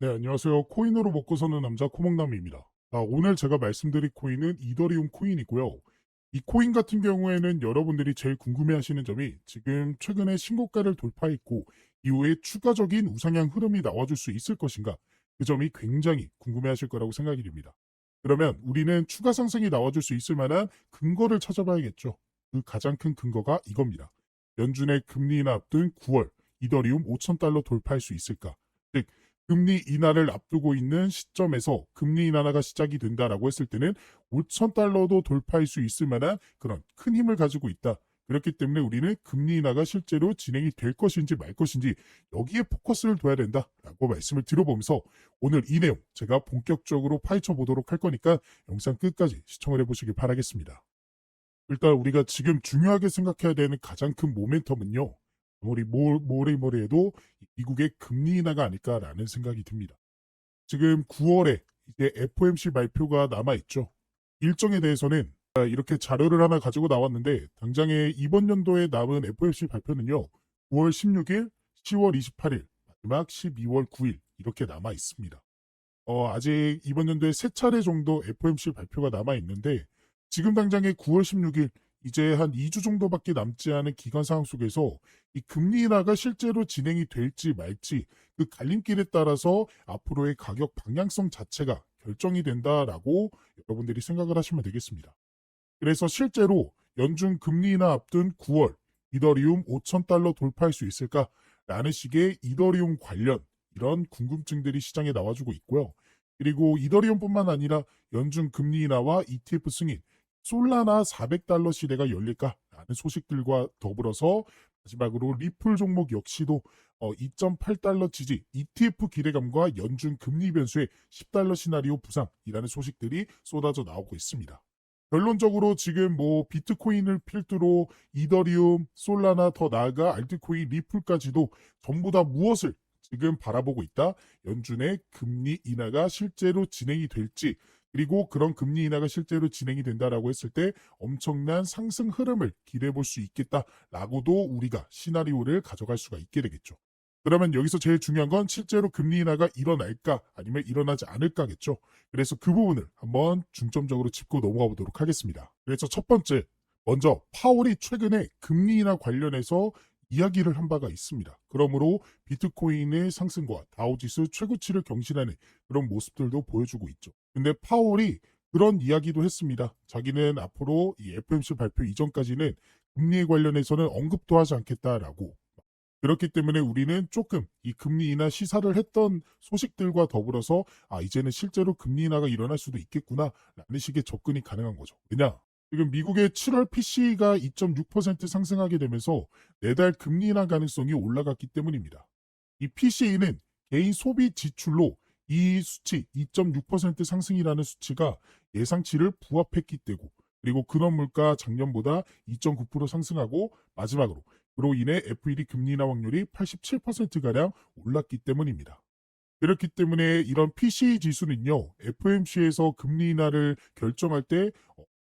네, 안녕하세요. 코인으로 먹고 사는 남자 코목남입니다. 오늘 제가 말씀드릴 코인은 이더리움 코인이고요. 이 코인 같은 경우에는 여러분들이 제일 궁금해하시는 점이 지금 최근에 신고가를 돌파했고 이후에 추가적인 우상향 흐름이 나와줄 수 있을 것인가, 그 점이 굉장히 궁금해하실 거라고 생각이 됩니다. 그러면 우리는 추가 상승이 나와줄 수 있을 만한 근거를 찾아봐야겠죠. 그 가장 큰 근거가 이겁니다. 연준의 금리 인하 앞둔 9월 이더리움 5,000달러 돌파할 수 있을까? 즉 금리 인하를 앞두고 있는 시점에서 금리 인하가 시작이 된다라고 했을 때는 5,000달러도 돌파할 수 있을 만한 그런 큰 힘을 가지고 있다. 그렇기 때문에 우리는 금리 인하가 실제로 진행이 될 것인지 말 것인지 여기에 포커스를 둬야 된다라고 말씀을 드려보면서 오늘 이 내용 제가 본격적으로 파헤쳐 보도록 할 거니까 영상 끝까지 시청을 해보시길 바라겠습니다. 일단 우리가 지금 중요하게 생각해야 되는 가장 큰 모멘텀은요. 아무리 뭐래 해도 미국의 금리 인하가 아닐까라는 생각이 듭니다. 지금 9월에 이제 FOMC 발표가 남아있죠. 일정에 대해서는 이렇게 자료를 하나 가지고 나왔는데 당장에 이번 연도에 남은 FOMC 발표는요. 9월 16일, 10월 28일, 마지막 12월 9일 이렇게 남아 있습니다. 아직 이번 연도에 세 차례 정도 FOMC 발표가 남아 있는데 지금 당장에 9월 16일 이제 한 2주 정도밖에 남지 않은 기간 상황 속에서 이 금리 인하가 실제로 진행이 될지 말지 그 갈림길에 따라서 앞으로의 가격 방향성 자체가 결정이 된다라고 여러분들이 생각을 하시면 되겠습니다. 그래서 실제로 연준 금리 인하 앞둔 9월 이더리움 5,000달러 돌파할 수 있을까라는 식의 이더리움 관련 이런 궁금증들이 시장에 나와주고 있고요. 그리고 이더리움뿐만 아니라 연준 금리 인하와 ETF 승인, 솔라나 400달러 시대가 열릴까라는 소식들과 더불어서 마지막으로 리플 종목 역시도 2.8달러 지지, ETF 기대감과 연준 금리 변수의 10달러 시나리오 부상이라는 소식들이 쏟아져 나오고 있습니다. 결론적으로 지금 뭐 비트코인을 필두로 이더리움, 솔라나 더 나아가 알트코인, 리플까지도 전부 다 무엇을 지금 바라보고 있다. 연준의 금리 인하가 실제로 진행이 될지, 그리고 그런 금리 인하가 실제로 진행이 된다라고 했을 때 엄청난 상승 흐름을 기대해 볼 수 있겠다라고도 우리가 시나리오를 가져갈 수가 있게 되겠죠. 그러면 여기서 제일 중요한 건 실제로 금리 인하가 일어날까 아니면 일어나지 않을까겠죠. 그래서 그 부분을 한번 중점적으로 짚고 넘어가 보도록 하겠습니다. 그래서 첫 번째, 먼저 파월이 최근에 금리 인하 관련해서 이야기를 한 바가 있습니다. 그러므로 비트코인의 상승과 다우지수 최고치를 경신하는 그런 모습들도 보여주고 있죠. 근데 파월이 그런 이야기도 했습니다. 자기는 앞으로 이 FOMC 발표 이전까지는 금리에 관련해서는 언급도 하지 않겠다라고. 그렇기 때문에 우리는 조금 이 금리 인하 시사를 했던 소식들과 더불어서 이제는 실제로 금리 인하가 일어날 수도 있겠구나 라는 식의 접근이 가능한 거죠. 왜냐? 지금 미국의 7월 PC가 2.6% 상승하게 되면서 내달 금리 인하 가능성이 올라갔기 때문입니다. 이 PC는 개인 소비 지출로 이 수치 2.6% 상승이라는 수치가 예상치를 부합했기 때고, 그리고 근원물가 작년보다 2.9% 상승하고 마지막으로 그로 인해 FED 금리 인하 확률이 87%가량 올랐기 때문입니다. 그렇기 때문에 이런 PCE 지수는요, FOMC에서 금리 인하를 결정할 때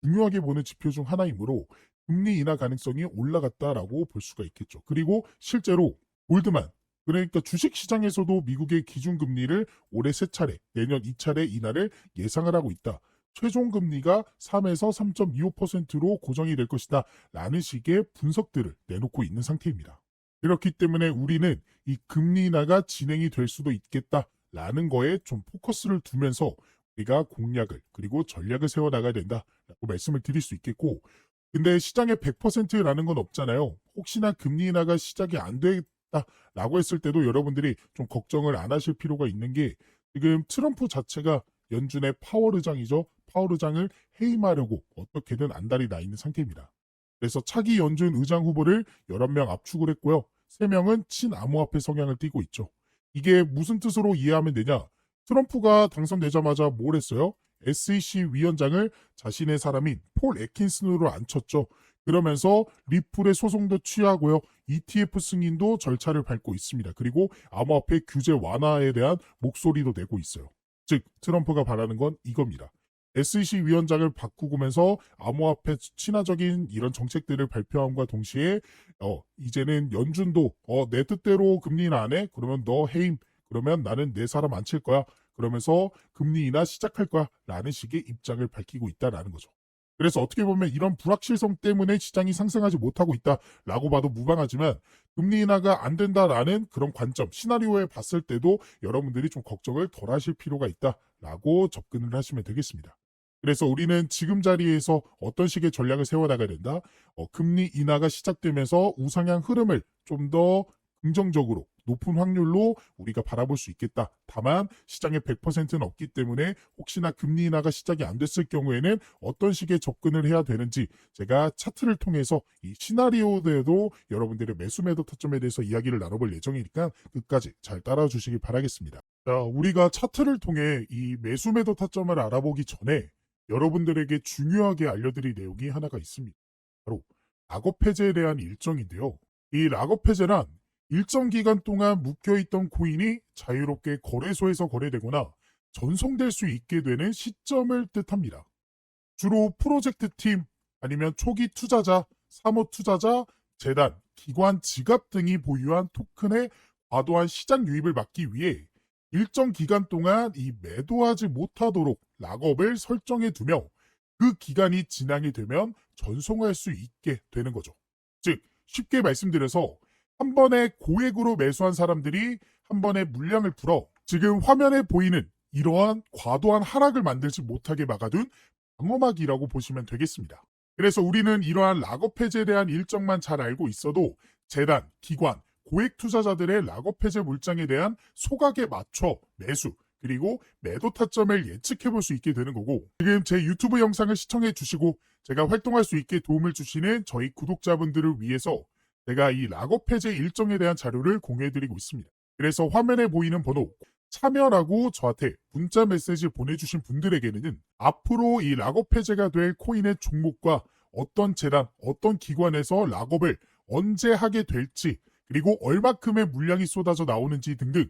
중요하게 보는 지표 중 하나이므로 금리 인하 가능성이 올라갔다라고 볼 수가 있겠죠. 그리고 실제로 골드만, 그러니까 주식시장에서도 미국의 기준금리를 올해 3차례, 내년 2차례 인하를 예상을 하고 있다. 최종 금리가 3에서 3.25%로 고정이 될 것이다 라는 식의 분석들을 내놓고 있는 상태입니다. 그렇기 때문에 우리는 이 금리 인하가 진행이 될 수도 있겠다라는 거에 좀 포커스를 두면서 우리가 공략을 그리고 전략을 세워나가야 된다라고 말씀을 드릴 수 있겠고, 근데 시장에 100%라는 건 없잖아요. 혹시나 금리 인하가 시작이 안 되겠다라고 했을 때도 여러분들이 좀 걱정을 안 하실 필요가 있는 게, 지금 트럼프 자체가 연준의 파월 의장이죠. 파월 의장을 해임하려고 어떻게든 안달이 나 있는 상태입니다. 그래서 차기 연준 의장 후보를 11명 압축을 했고요. 3명은 친암호화폐 성향을 띠고 있죠. 이게 무슨 뜻으로 이해하면 되냐? 트럼프가 당선되자마자 뭘 했어요? SEC 위원장을 자신의 사람인 폴 애킨슨으로 앉혔죠. 그러면서 리플의 소송도 취하고요. ETF 승인도 절차를 밟고 있습니다. 그리고 암호화폐 규제 완화에 대한 목소리도 내고 있어요. 즉 트럼프가 바라는 건 이겁니다. SEC 위원장을 바꾸면서 암호화폐 친화적인 이런 정책들을 발표함과 동시에 이제는 연준도 내 뜻대로 금리는 안 해? 그러면 너 해임, 그러면 나는 내 사람 안 칠 거야. 그러면서 금리 인하 시작할 거야. 라는 식의 입장을 밝히고 있다라는 거죠. 그래서 어떻게 보면 이런 불확실성 때문에 시장이 상승하지 못하고 있다라고 봐도 무방하지만 금리 인하가 안 된다라는 그런 관점, 시나리오에 봤을 때도 여러분들이 좀 걱정을 덜 하실 필요가 있다라고 접근을 하시면 되겠습니다. 그래서 우리는 지금 자리에서 어떤 식의 전략을 세워나가야 된다. 금리 인하가 시작되면서 우상향 흐름을 좀 더 긍정적으로 높은 확률로 우리가 바라볼 수 있겠다. 다만 시장에 100%는 없기 때문에 혹시나 금리 인하가 시작이 안 됐을 경우에는 어떤 식의 접근을 해야 되는지 제가 차트를 통해서 이 시나리오대도 여러분들의 매수 매도 타점에 대해서 이야기를 나눠볼 예정이니까 끝까지 잘 따라와 주시기 바라겠습니다. 자, 우리가 차트를 통해 이 매수 매도 타점을 알아보기 전에 여러분들에게 중요하게 알려드릴 내용이 하나가 있습니다. 바로 락업 해제에 대한 일정인데요. 이 락업 해제란 일정 기간 동안 묶여있던 코인이 자유롭게 거래소에서 거래되거나 전송될 수 있게 되는 시점을 뜻합니다. 주로 프로젝트 팀, 아니면 초기 투자자, 사모 투자자, 재단, 기관, 지갑 등이 보유한 토큰의 과도한 시장 유입을 막기 위해 일정 기간 동안 이 매도하지 못하도록 락업을 설정해 두며 그 기간이 지나게 되면 전송할 수 있게 되는 거죠. 즉, 쉽게 말씀드려서 한 번에 고액으로 매수한 사람들이 한 번에 물량을 풀어 지금 화면에 보이는 이러한 과도한 하락을 만들지 못하게 막아둔 방어막이라고 보시면 되겠습니다. 그래서 우리는 이러한 락업 해제에 대한 일정만 잘 알고 있어도 재단, 기관, 고액 투자자들의 락업 해제 물량에 대한 소각에 맞춰 매수, 그리고 매도 타점을 예측해 볼 수 있게 되는 거고, 지금 제 유튜브 영상을 시청해 주시고 제가 활동할 수 있게 도움을 주시는 저희 구독자분들을 위해서 제가 이 락업 해제 일정에 대한 자료를 공유해 드리고 있습니다. 그래서 화면에 보이는 번호 참여라고 저한테 문자 메시지 보내주신 분들에게는 앞으로 이 락업 해제가 될 코인의 종목과 어떤 재단, 어떤 기관에서 락업을 언제 하게 될지, 그리고 얼마큼의 물량이 쏟아져 나오는지 등등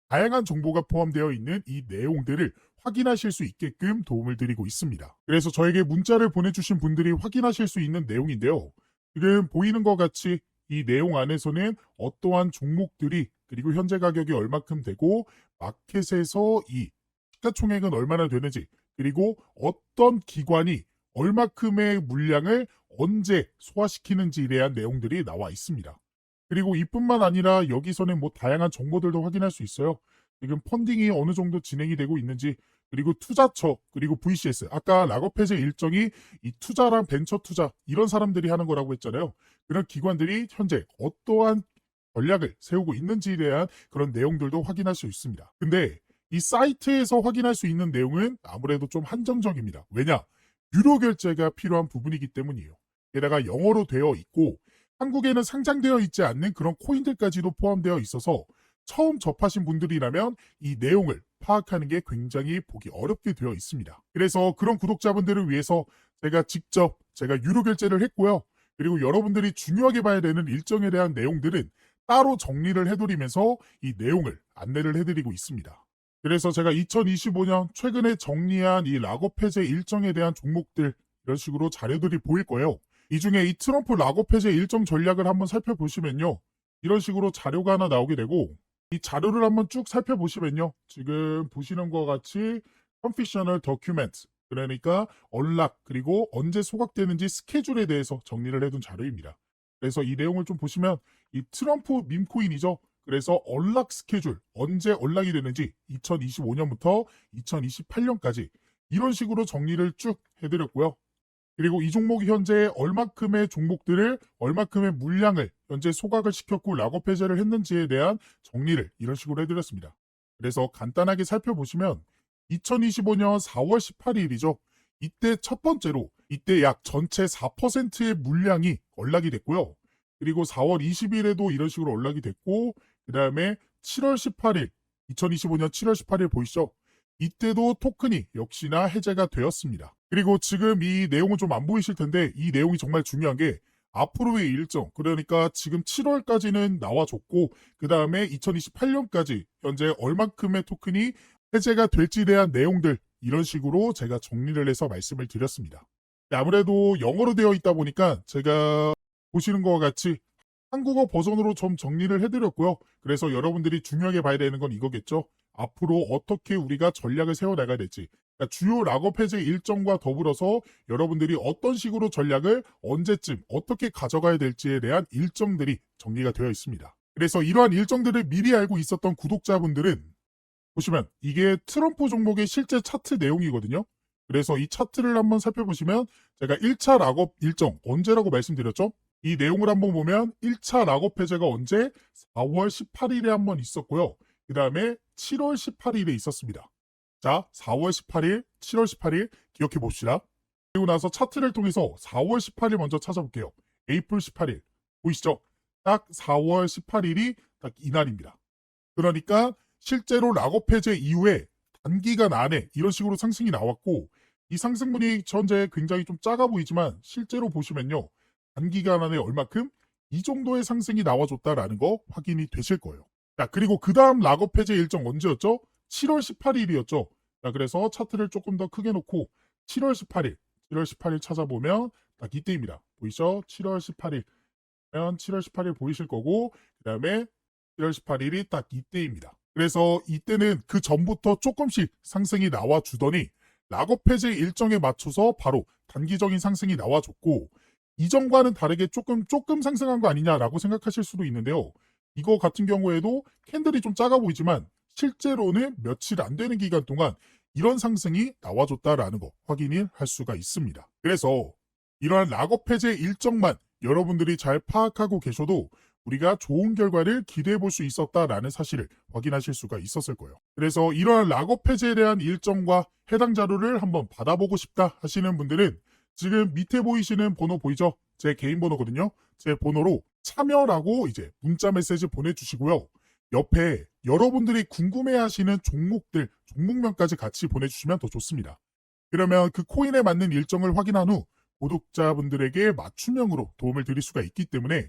다양한 정보가 포함되어 있는 이 내용들을 확인하실 수 있게끔 도움을 드리고 있습니다. 그래서 저에게 문자를 보내주신 분들이 확인하실 수 있는 내용인데요. 지금 보이는 것 같이 이 내용 안에서는 어떠한 종목들이, 그리고 현재 가격이 얼마큼 되고 마켓에서 이 시가총액은 얼마나 되는지, 그리고 어떤 기관이 얼마큼의 물량을 언제 소화시키는지에 대한 내용들이 나와 있습니다. 그리고 이뿐만 아니라 여기서는 뭐 다양한 정보들도 확인할 수 있어요. 지금 펀딩이 어느 정도 진행이 되고 있는지, 그리고 투자처, 그리고 VCS, 아까 락업 해제 일정이 이 투자랑 벤처 투자 이런 사람들이 하는 거라고 했잖아요. 그런 기관들이 현재 어떠한 전략을 세우고 있는지에 대한 그런 내용들도 확인할 수 있습니다. 근데 이 사이트에서 확인할 수 있는 내용은 아무래도 좀 한정적입니다. 왜냐? 유료 결제가 필요한 부분이기 때문이에요. 게다가 영어로 되어 있고 한국에는 상장되어 있지 않는 그런 코인들까지도 포함되어 있어서 처음 접하신 분들이라면 이 내용을 파악하는 게 굉장히 보기 어렵게 되어 있습니다. 그래서 그런 구독자분들을 위해서 제가 유료 결제를 했고요. 그리고 여러분들이 중요하게 봐야 되는 일정에 대한 내용들은 따로 정리를 해드리면서 이 내용을 안내를 해드리고 있습니다. 그래서 제가 2025년 최근에 정리한 이 락업 해제 일정에 대한 종목들 이런 식으로 자료들이 보일 거예요. 이 중에 이 트럼프 락업 해제 일정 전략을 한번 살펴보시면요. 이런 식으로 자료가 하나 나오게 되고, 이 자료를 한번 쭉 살펴보시면요. 지금 보시는 것과 같이 Confessional Document, 그러니까 언락, 그리고 언제 소각되는지 스케줄에 대해서 정리를 해둔 자료입니다. 그래서 이 내용을 좀 보시면 이 트럼프 밈코인이죠. 그래서 언락 스케줄, 언제 언락이 되는지 2025년부터 2028년까지 이런 식으로 정리를 쭉 해드렸고요. 그리고 이 종목이 현재 얼마큼의 종목들을, 얼마큼의 물량을 현재 소각을 시켰고 락업 해제를 했는지에 대한 정리를 이런 식으로 해드렸습니다. 그래서 간단하게 살펴보시면 2025년 4월 18일이죠. 이때 첫 번째로 이때 약 전체 4%의 물량이 언락이 됐고요. 그리고 4월 20일에도 이런 식으로 언락이 됐고, 그 다음에 7월 18일, 2025년 7월 18일 보이시죠? 이때도 토큰이 역시나 해제가 되었습니다. 그리고 지금 이 내용은 좀 안 보이실 텐데 이 내용이 정말 중요한 게 앞으로의 일정, 그러니까 지금 7월까지는 나와줬고 그 다음에 2028년까지 현재 얼만큼의 토큰이 해제가 될지에 대한 내용들 이런 식으로 제가 정리를 해서 말씀을 드렸습니다. 아무래도 영어로 되어 있다 보니까 제가 보시는 것과 같이 한국어 버전으로 좀 정리를 해드렸고요. 그래서 여러분들이 중요하게 봐야 되는 건 이거겠죠. 앞으로 어떻게 우리가 전략을 세워나가야 될지. 그러니까 주요 락업 해제 일정과 더불어서 여러분들이 어떤 식으로 전략을 언제쯤 어떻게 가져가야 될지에 대한 일정들이 정리가 되어 있습니다. 그래서 이러한 일정들을 미리 알고 있었던 구독자분들은 보시면 이게 트럼프 종목의 실제 차트 내용이거든요. 그래서 이 차트를 한번 살펴보시면 제가 1차 락업 일정 언제라고 말씀드렸죠? 이 내용을 한번 보면 1차 락업 해제가 언제? 4월 18일에 한번 있었고요. 그 다음에 7월 18일에 있었습니다. 자, 4월 18일, 7월 18일 기억해 봅시다. 그리고 나서 차트를 통해서 4월 18일 먼저 찾아볼게요. 에이플 18일 보이시죠? 딱 4월 18일이 딱 이날입니다. 그러니까 실제로 락업 해제 이후에 단기간 안에 이런 식으로 상승이 나왔고 이 상승분이 현재 굉장히 좀 작아 보이지만 실제로 보시면요. 단기간 안에 얼마큼 이 정도의 상승이 나와줬다라는 거 확인이 되실 거예요. 자, 그리고 그 다음 락업 해제 일정 언제였죠? 7월 18일이었죠. 자, 그래서 차트를 조금 더 크게 놓고 7월 18일, 7월 18일 찾아보면 딱 이때입니다. 보이죠? 7월 18일. 7월 18일 보이실 거고 그 다음에 7월 18일이 딱 이때입니다. 그래서 이때는 그 전부터 조금씩 상승이 나와주더니 락업 해제 일정에 맞춰서 바로 단기적인 상승이 나와줬고 이전과는 다르게 조금 상승한 거 아니냐라고 생각하실 수도 있는데요. 이거 같은 경우에도 캔들이 좀 작아 보이지만 실제로는 며칠 안 되는 기간 동안 이런 상승이 나와줬다라는 거 확인을 할 수가 있습니다. 그래서 이러한 락업 해제 일정만 여러분들이 잘 파악하고 계셔도 우리가 좋은 결과를 기대해 볼 수 있었다라는 사실을 확인하실 수가 있었을 거예요. 그래서 이러한 락업 해제에 대한 일정과 해당 자료를 한번 받아보고 싶다 하시는 분들은 지금 밑에 보이시는 번호 보이죠? 제 개인 번호거든요. 제 번호로 참여라고 이제 문자 메시지 보내주시고요. 옆에 여러분들이 궁금해하시는 종목들, 종목명까지 같이 보내주시면 더 좋습니다. 그러면 그 코인에 맞는 일정을 확인한 후 구독자분들에게 맞춤형으로 도움을 드릴 수가 있기 때문에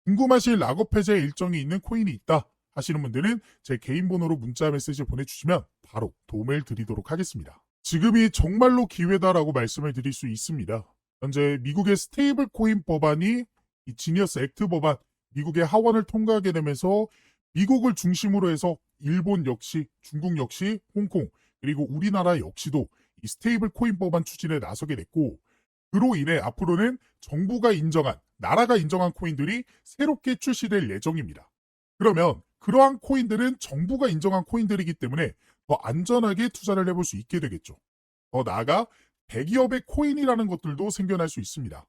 궁금하실 락업 해제 일정이 있는 코인이 있다 하시는 분들은 제 개인 번호로 문자 메시지 보내주시면 바로 도움을 드리도록 하겠습니다. 지금이 정말로 기회다라고 말씀을 드릴 수 있습니다. 현재 미국의 스테이블 코인 법안이 이 지니어스 액트 법안, 미국의 하원을 통과하게 되면서 미국을 중심으로 해서 일본 역시, 중국 역시, 홍콩, 그리고 우리나라 역시도 이 스테이블 코인 법안 추진에 나서게 됐고 그로 인해 앞으로는 정부가 인정한, 나라가 인정한 코인들이 새롭게 출시될 예정입니다. 그러면 그러한 코인들은 정부가 인정한 코인들이기 때문에 더 안전하게 투자를 해볼 수 있게 되겠죠. 더 나아가 대기업의 코인이라는 것들도 생겨날 수 있습니다.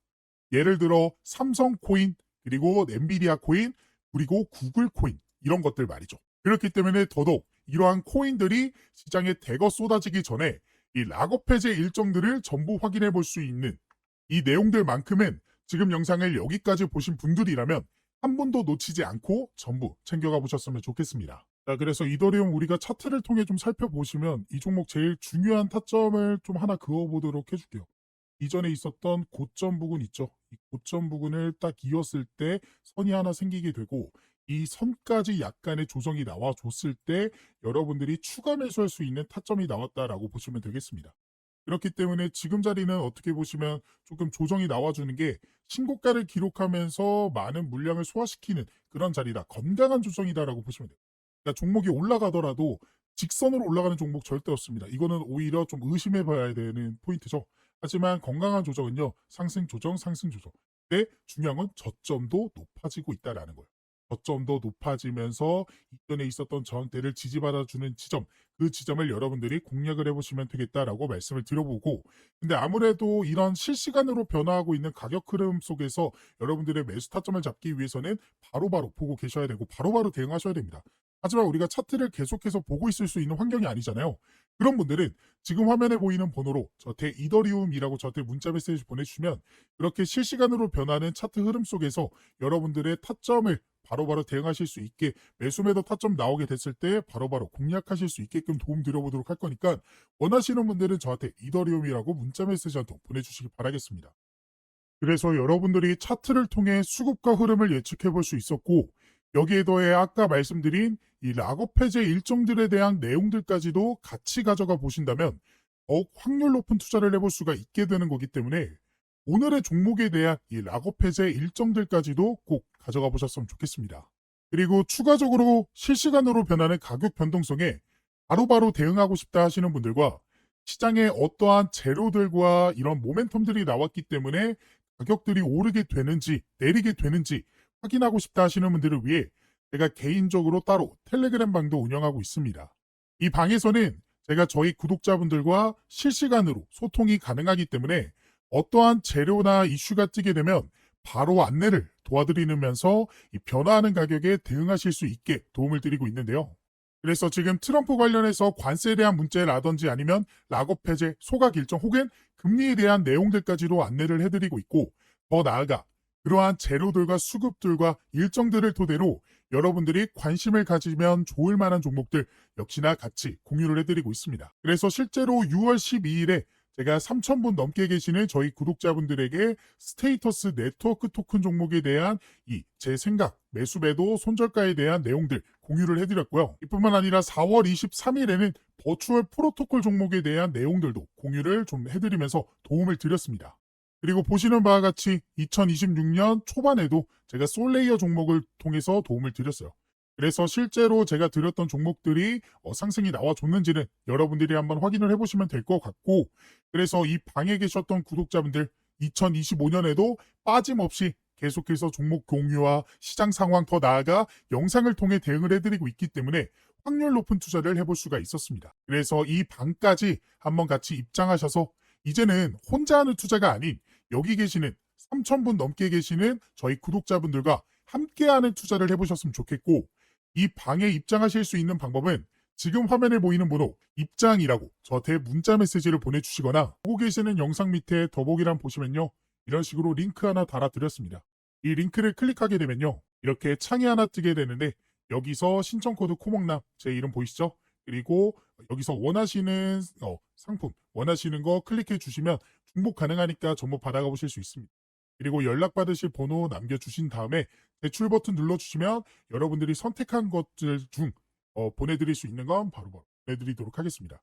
예를 들어 삼성 코인, 그리고 엔비디아 코인, 그리고 구글 코인 이런 것들 말이죠. 그렇기 때문에 더더욱 이러한 코인들이 시장에 대거 쏟아지기 전에 이 락업 해제 일정들을 전부 확인해 볼 수 있는 이 내용들만큼은 지금 영상을 여기까지 보신 분들이라면 한 번도 놓치지 않고 전부 챙겨가 보셨으면 좋겠습니다. 자, 그래서 이더리움 우리가 차트를 통해 좀 살펴보시면 이 종목 제일 중요한 타점을 좀 하나 그어보도록 해줄게요. 이전에 있었던 고점 부근 있죠. 이 고점 부근을 딱 이었을 때 선이 하나 생기게 되고 이 선까지 약간의 조정이 나와줬을 때 여러분들이 추가 매수할 수 있는 타점이 나왔다라고 보시면 되겠습니다. 그렇기 때문에 지금 자리는 어떻게 보시면 조금 조정이 나와주는 게 신고가를 기록하면서 많은 물량을 소화시키는 그런 자리다. 건강한 조정이다라고 보시면 돼요. 그러니까 종목이 올라가더라도 직선으로 올라가는 종목 절대 없습니다. 이거는 오히려 좀 의심해 봐야 되는 포인트죠. 하지만 건강한 조정은요. 상승 조정, 상승 조정. 근데 중요한 건 저점도 높아지고 있다라는 거예요. 저점도 높아지면서 이전에 있었던 저항대를 지지받아주는 지점, 그 지점을 여러분들이 공략을 해보시면 되겠다라고 말씀을 드려보고 근데 아무래도 이런 실시간으로 변화하고 있는 가격 흐름 속에서 여러분들의 매수 타점을 잡기 위해서는 바로바로 보고 계셔야 되고 바로바로 대응하셔야 됩니다. 하지만 우리가 차트를 계속해서 보고 있을 수 있는 환경이 아니잖아요. 그런 분들은 지금 화면에 보이는 번호로 저한테 이더리움이라고 저한테 문자 메시지 보내주시면 그렇게 실시간으로 변하는 차트 흐름 속에서 여러분들의 타점을 바로바로 대응하실 수 있게 매수매도 타점 나오게 됐을 때 바로바로 공략하실 수 있게끔 도움 드려보도록 할 거니까 원하시는 분들은 저한테 이더리움이라고 문자 메시지 한 통 보내주시기 바라겠습니다. 그래서 여러분들이 차트를 통해 수급과 흐름을 예측해 볼 수 있었고 여기에 더해 아까 말씀드린 이 락업 해제 일정들에 대한 내용들까지도 같이 가져가 보신다면 더욱 확률 높은 투자를 해볼 수가 있게 되는 거기 때문에 오늘의 종목에 대한 이 락업 해제 일정들까지도 꼭 가져가 보셨으면 좋겠습니다. 그리고 추가적으로 실시간으로 변하는 가격 변동성에 바로바로 대응하고 싶다 하시는 분들과 시장에 어떠한 재료들과 이런 모멘텀들이 나왔기 때문에 가격들이 오르게 되는지 내리게 되는지 확인하고 싶다 하시는 분들을 위해 제가 개인적으로 따로 텔레그램 방도 운영하고 있습니다. 이 방에서는 제가 저희 구독자분들과 실시간으로 소통이 가능하기 때문에 어떠한 재료나 이슈가 뜨게 되면 바로 안내를 도와드리면서 이 변화하는 가격에 대응하실 수 있게 도움을 드리고 있는데요. 그래서 지금 트럼프 관련해서 관세에 대한 문제라든지 아니면 락업 해제, 소각 일정 혹은 금리에 대한 내용들까지도 안내를 해드리고 있고, 더 나아가 그러한 재료들과 수급들과 일정들을 토대로 여러분들이 관심을 가지면 좋을 만한 종목들 역시나 같이 공유를 해드리고 있습니다. 그래서 실제로 6월 12일에 제가 3,000분 넘게 계시는 저희 구독자분들에게 스테이터스 네트워크 토큰 종목에 대한 이 제 생각, 매수매도 손절가에 대한 내용들 공유를 해드렸고요. 이뿐만 아니라 4월 23일에는 버추얼 프로토콜 종목에 대한 내용들도 공유를 좀 해드리면서 도움을 드렸습니다. 그리고 보시는 바와 같이 2026년 초반에도 제가 솔레이어 종목을 통해서 도움을 드렸어요. 그래서 실제로 제가 드렸던 종목들이 상승이 나와줬는지는 여러분들이 한번 확인을 해보시면 될 것 같고, 그래서 이 방에 계셨던 구독자분들 2025년에도 빠짐없이 계속해서 종목 공유와 시장 상황 더 나아가 영상을 통해 대응을 해드리고 있기 때문에 확률 높은 투자를 해볼 수가 있었습니다. 그래서 이 방까지 한번 같이 입장하셔서 이제는 혼자 하는 투자가 아닌 여기 계시는 3,000분 넘게 계시는 저희 구독자분들과 함께하는 투자를 해보셨으면 좋겠고, 이 방에 입장하실 수 있는 방법은 지금 화면에 보이는 번호 입장이라고 저한테 문자 메시지를 보내주시거나 보고 계시는 영상 밑에 더보기란 보시면요, 이런 식으로 링크 하나 달아드렸습니다. 이 링크를 클릭하게 되면요, 이렇게 창이 하나 뜨게 되는데 여기서 신청 코드 코목남 제 이름 보이시죠? 그리고 여기서 원하시는 상품 원하시는 거 클릭해 주시면 중복 가능하니까 전부 받아가 보실 수 있습니다. 그리고 연락받으실 번호 남겨주신 다음에 대출 버튼 눌러주시면 여러분들이 선택한 것들 중 보내드릴 수 있는 건 바로 보내드리도록 하겠습니다.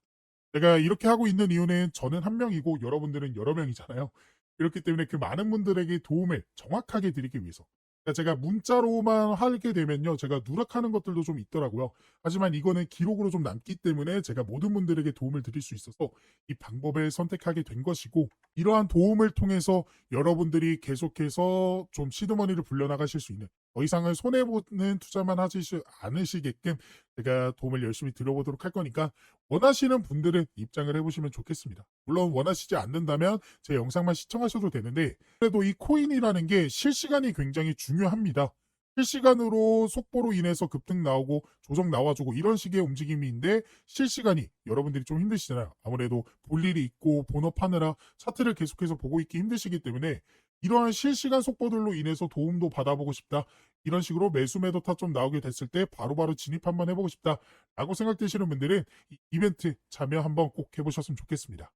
제가 이렇게 하고 있는 이유는 저는 한 명이고 여러분들은 여러 명이잖아요. 그렇기 때문에 그 많은 분들에게 도움을 정확하게 드리기 위해서. 그러니까 제가 문자로만 하게 되면요, 제가 누락하는 것들도 좀 있더라고요. 하지만 이거는 기록으로 좀 남기 때문에 제가 모든 분들에게 도움을 드릴 수 있어서 이 방법을 선택하게 된 것이고, 이러한 도움을 통해서 여러분들이 계속해서 좀 시드머니를 불려나가실 수 있는, 더 이상은 손해보는 투자만 하지 않으시게끔 제가 도움을 열심히 드려보도록 할 거니까 원하시는 분들은 입장을 해보시면 좋겠습니다. 물론 원하시지 않는다면 제 영상만 시청하셔도 되는데, 그래도 이 코인이라는 게 실시간이 굉장히 중요합니다. 실시간으로 속보로 인해서 급등 나오고 조정 나와주고 이런 식의 움직임인데, 실시간이 여러분들이 좀 힘드시잖아요. 아무래도 볼 일이 있고 본업하느라 차트를 계속해서 보고 있기 힘드시기 때문에 이러한 실시간 속보들로 인해서 도움도 받아보고 싶다, 이런 식으로 매수 매도 타점 나오게 됐을 때 바로바로 진입 한번 해보고 싶다 라고 생각되시는 분들은 이 이벤트 참여 한번 꼭 해보셨으면 좋겠습니다.